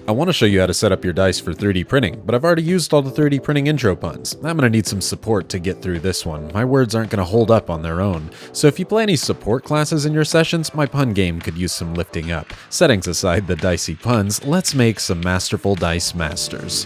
I want to show you how to set up your dice for 3D printing, but I've already used all the 3D printing intro puns. I'm going to need some support to get through this one. My words aren't going to hold up on their own. So if you play any support classes in your sessions, my pun game could use some lifting up. Settings aside the dicey puns, let's make some masterful dice masters.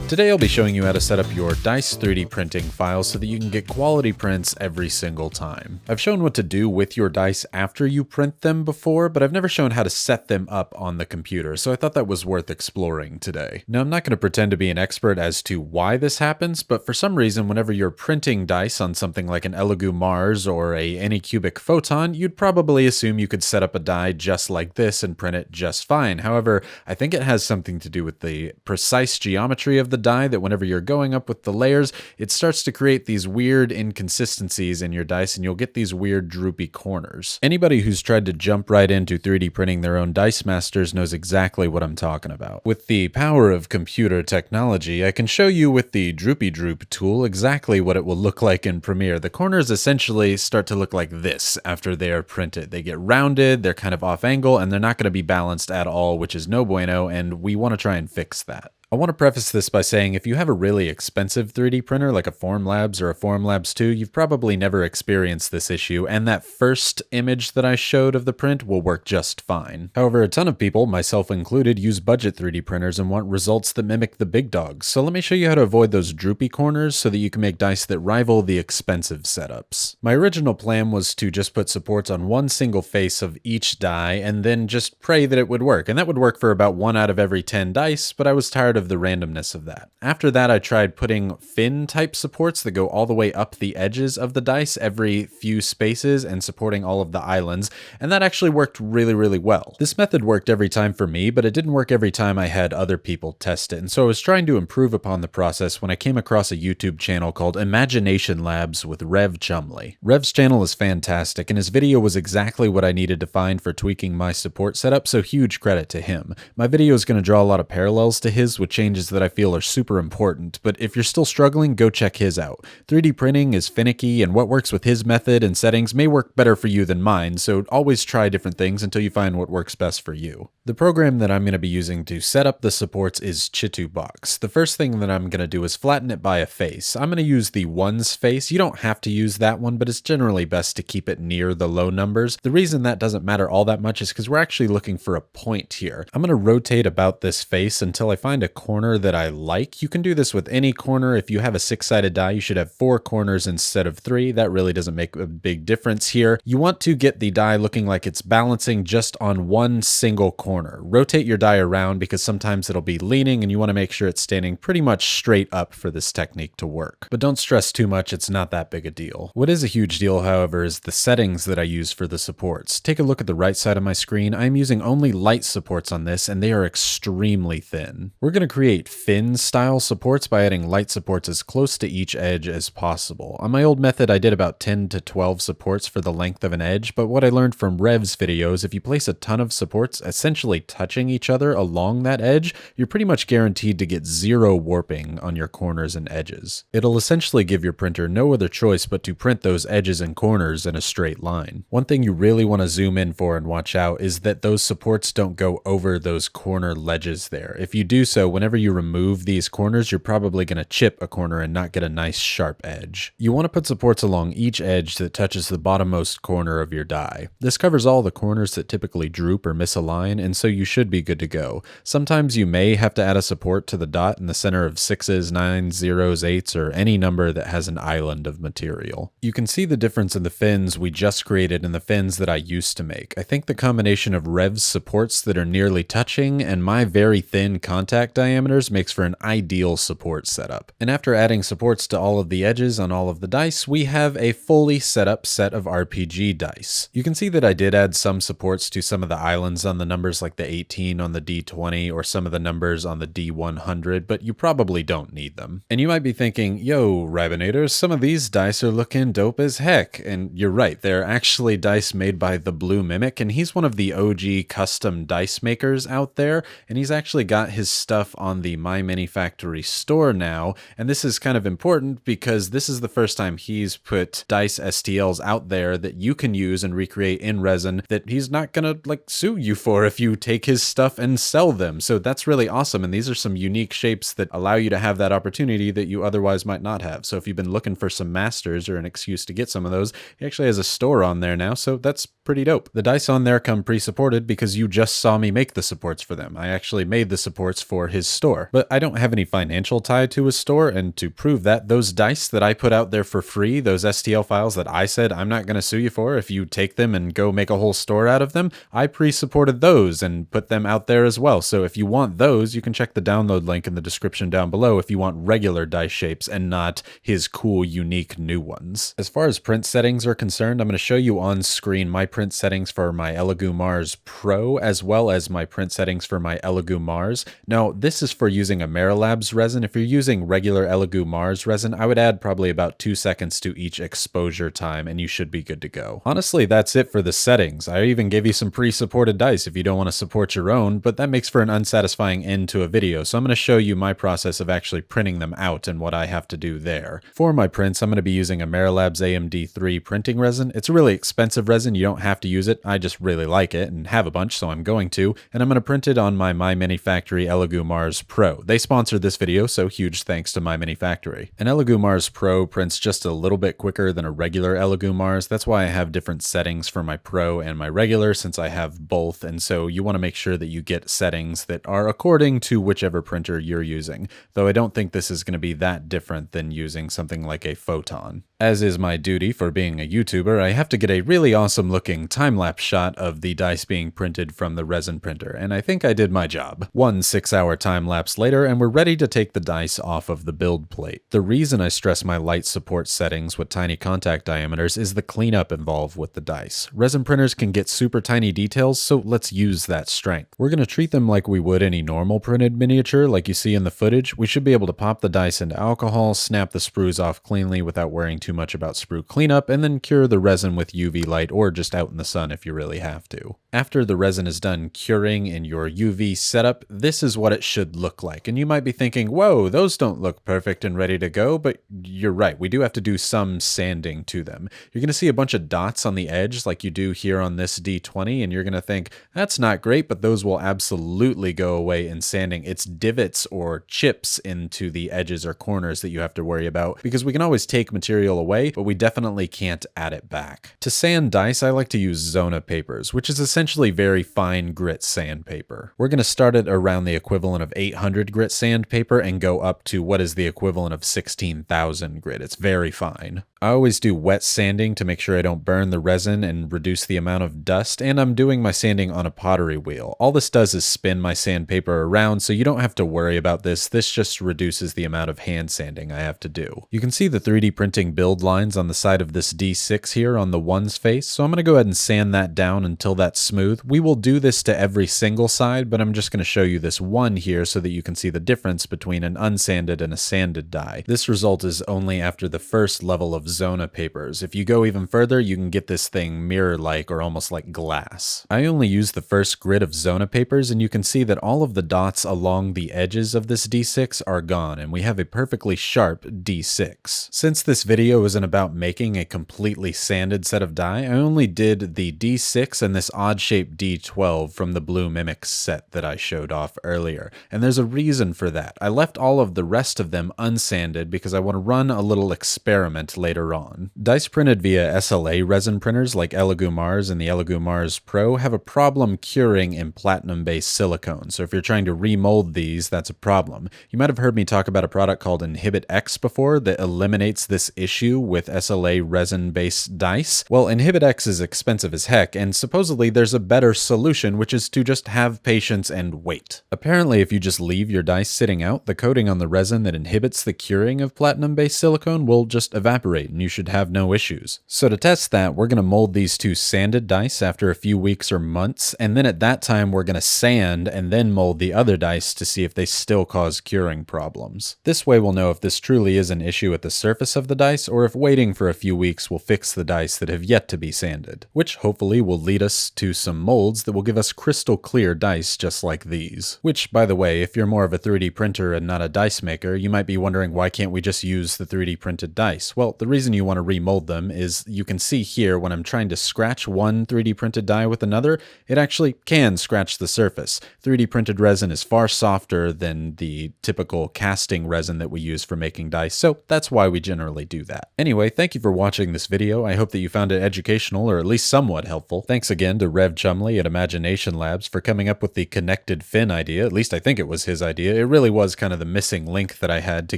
Today I'll be showing you how to set up your dice 3D printing file so that you can get quality prints every single time. I've shown what to do with your dice after you print them before, but I've never shown how to set them up on the computer, so I thought that was worth exploring today. Now I'm not going to pretend to be an expert as to why this happens, but for some reason whenever you're printing dice on something like an Elegoo Mars or a Anycubic Photon, you'd probably assume you could set up a die just like this and print it just fine. However, I think it has something to do with the precise geometry of the die that whenever you're going up with the layers, it starts to create these weird inconsistencies in your dice and you'll get these weird droopy corners. Anybody who's tried to jump right into 3D printing their own dice masters knows exactly what I'm talking about. With the power of computer technology, I can show you with the Droopy Droop tool exactly what it will look like in Premiere. The corners essentially start to look like this after they are printed. They get rounded, they're kind of off angle, and they're not going to be balanced at all, which is no bueno, and we want to try and fix that. I want to preface this by saying if you have a really expensive 3D printer like a Formlabs or a Formlabs 2, you've probably never experienced this issue, and that first image that I showed of the print will work just fine. However, a ton of people, myself included, use budget 3D printers and want results that mimic the big dogs, so let me show you how to avoid those droopy corners so that you can make dice that rival the expensive setups. My original plan was to just put supports on one single face of each die and then just pray that it would work, and that would work for about 1 out of every 10 dice, but I was tired of the randomness of that. After that, I tried putting fin type supports that go all the way up the edges of the dice every few spaces and supporting all of the islands, and that actually worked really well. This method worked every time for me, but it didn't work every time I had other people test it, and so I was trying to improve upon the process when I came across a YouTube channel called Imagination Labs with Rev Chumley. Rev's channel is fantastic, and his video was exactly what I needed to find for tweaking my support setup, so huge credit to him. My video is going to draw a lot of parallels to his with changes that I feel are super important, but if you're still struggling, go check his out. 3D printing is finicky, and what works with his method and settings may work better for you than mine, so always try different things until you find what works best for you. The program that I'm going to be using to set up the supports is Chitubox. The first thing that I'm going to do is flatten it by a face. I'm going to use the ones face. You don't have to use that one, but it's generally best to keep it near the low numbers. The reason that doesn't matter all that much is because we're actually looking for a point here. I'm going to rotate about this face until I find a corner that I like. You can do this with any corner. If you have a 6-sided die, you should have 4 corners instead of 3. That really doesn't make a big difference here. You want to get the die looking like it's balancing just on one single corner. Rotate your die around because sometimes it'll be leaning and you want to make sure it's standing pretty much straight up for this technique to work. But don't stress too much, it's not that big a deal. What is a huge deal, however, is the settings that I use for the supports. Take a look at the right side of my screen. I'm using only light supports on this and they are extremely thin. We're going to create fin style supports by adding light supports as close to each edge as possible. On my old method, I did about 10 to 12 supports for the length of an edge, but what I learned from Rev's videos, if you place a ton of supports essentially touching each other along that edge, you're pretty much guaranteed to get 0 warping on your corners and edges. It'll essentially give your printer no other choice but to print those edges and corners in a straight line. One thing you really want to zoom in for and watch out is that those supports don't go over those corner ledges there. If you do so, whenever you remove these corners, you're probably going to chip a corner and not get a nice sharp edge. You want to put supports along each edge that touches the bottommost corner of your die. This covers all the corners that typically droop or misalign, and so you should be good to go. Sometimes you may have to add a support to the dot in the center of 6s, 9s, 0s, 8s, or any number that has an island of material. You can see the difference in the fins we just created and the fins that I used to make. I think the combination of Rev's supports that are nearly touching and my very thin contact diameters makes for an ideal support setup. And after adding supports to all of the edges on all of the dice, we have a fully set up set of RPG dice. You can see that I did add some supports to some of the islands on the numbers like the 18 on the D20 or some of the numbers on the D100, but you probably don't need them. And you might be thinking, yo, Rybonator, some of these dice are looking dope as heck. And you're right, they're actually dice made by the Blue Mimic, and he's one of the OG custom dice makers out there, and he's actually got his stuff stuff on the My Mini Factory store now, and this is kind of important because this is the first time he's put dice STLs out there that you can use and recreate in resin that he's not gonna like sue you for if you take his stuff and sell them. So that's really awesome, and these are some unique shapes that allow you to have that opportunity that you otherwise might not have. So if you've been looking for some masters or an excuse to get some of those, he actually has a store on there now, so that's pretty dope. The dice on there come pre-supported because you just saw me make the supports for them. I actually made the supports for his store, but I don't have any financial tie to his store, and to prove that, those dice that I put out there for free, those STL files that I said I'm not going to sue you for if you take them and go make a whole store out of them, I pre-supported those and put them out there as well. So if you want those, you can check the download link in the description down below if you want regular dice shapes and not his cool, unique new ones. As far as print settings are concerned, I'm going to show you on screen my print settings for my Elegoo Mars Pro, as well as my print settings for my Elegoo Mars. Now, this is for using Amerilabs resin. If you're using regular Elegoo Mars resin, I would add probably about 2 seconds to each exposure time, and you should be good to go. Honestly, that's it for the settings. I even gave you some pre-supported dice if you don't want to support your own, but that makes for an unsatisfying end to a video, so I'm going to show you my process of actually printing them out and what I have to do there. For my prints, I'm going to be using Amerilabs AMD3 printing resin. It's a really expensive resin. You don't have to use it. I just really like it and have a bunch, so I'm going to, and I'm going to print it on my Mini Factory Elegoo Mars Pro. They sponsored this video, so huge thanks to My Mini Factory. An Elegoo Mars Pro prints just a little bit quicker than a regular Elegoo Mars. That's why I have different settings for my Pro and my regular, since I have both, and so you want to make sure that you get settings that are according to whichever printer you're using, though I don't think this is going to be that different than using something like a Photon. As is my duty for being a YouTuber, I have to get a really awesome looking time-lapse shot of the dice being printed from the resin printer, and I think I did my job. 1 6-hour time-lapse later, and we're ready to take the dice off of the build plate. The reason I stress my light support settings with tiny contact diameters is the cleanup involved with the dice. Resin printers can get super tiny details, so let's use that strength. We're going to treat them like we would any normal printed miniature like you see in the footage. We should be able to pop the dice into alcohol, snap the sprues off cleanly without worrying too much about sprue cleanup, and then cure the resin with UV light or just out in the sun if you really have to. After the resin is done curing in your UV setup, this is what it should look like. And you might be thinking, whoa, those don't look perfect and ready to go, but you're right. We do have to do some sanding to them. You're going to see a bunch of dots on the edge like you do here on this D20, and you're going to think, that's not great, but those will absolutely go away in sanding. It's divots or chips into the edges or corners that you have to worry about, because we can always take material away, but we definitely can't add it back. To sand dice, I like to use Zona papers, which is essentially very fine grit sandpaper. We're going to start it around the equivalent of 800 grit sandpaper and go up to what is the equivalent of 16,000 grit. It's very fine. I always do wet sanding to make sure I don't burn the resin and reduce the amount of dust, and I'm doing my sanding on a pottery wheel. All this does is spin my sandpaper around, so you don't have to worry about this. This just reduces the amount of hand sanding I have to do. You can see the 3D printing build lines on the side of this D6 here on the one's face, so I'm going to go ahead and sand that down until that's smooth. We will do this to every single side, but I'm just going to show you this one here so that you can see the difference between an unsanded and a sanded die. This result is only after the first level of Zona papers. If you go even further, you can get this thing mirror-like or almost like glass. I only use the first grid of Zona papers, and you can see that all of the dots along the edges of this D6 are gone, and we have a perfectly sharp D6. Since this video isn't about making a completely sanded set of die, I only did the D6 and this odd-shaped D12 from the Blue Mimics set that I showed off earlier, and there's a reason for that. I left all of the rest of them unsanded because I want to run a little experiment later on. Dice printed via SLA resin printers like Elegoo Mars and the Elegoo Mars Pro have a problem curing in platinum-based silicone, so if you're trying to remold these, that's a problem. You might have heard me talk about a product called Inhibit X before that eliminates this issue with SLA resin-based dice. Well, Inhibit X is expensive as heck, and supposedly there's a better solution, which is to just have patience and wait. Apparently, if you just leave your dice sitting out, the coating on the resin that inhibits the curing of platinum-based silicone will just evaporate and you should have no issues. So to test that, we're going to mold these two sanded dice after a few weeks or months, and then at that time we're going to sand and then mold the other dice to see if they still cause curing problems. This way we'll know if this truly is an issue at the surface of the dice, or if waiting for a few weeks will fix the dice that have yet to be sanded, which hopefully will lead us to some molds that will give us crystal clear dice just like these. Which, by the way, if you're more of a 3D printer and not a dice maker, you might be wondering why can't we just use the 3D printed dice? Well, the reason you want to remold them is you can see here when I'm trying to scratch one 3D printed die with another, it actually can scratch the surface. 3D printed resin is far softer than the typical casting resin that we use for making dice, so that's why we generally do that. Anyway, thank you for watching this video. I hope that you found it educational or at least somewhat helpful. Thanks again to Rev Chumley at Imagination Labs for coming up with the connected fin idea. At least I think it was his idea. It really was kind of the missing link that I had to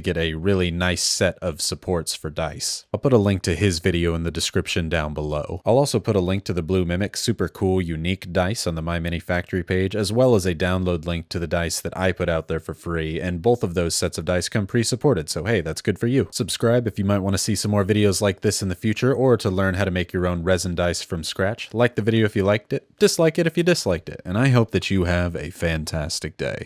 get a really nice set of supports for dice. I'll put a link to his video in the description down below. I'll also put a link to the Blue Mimic super cool unique dice on the My Mini Factory page, as well as a download link to the dice that I put out there for free, and both of those sets of dice come pre-supported, so hey, that's good for you. Subscribe if you might want to see some more videos like this in the future, or to learn how to make your own resin dice from scratch. Like the video if you liked it, dislike it if you disliked it, and I hope that you have a fantastic day.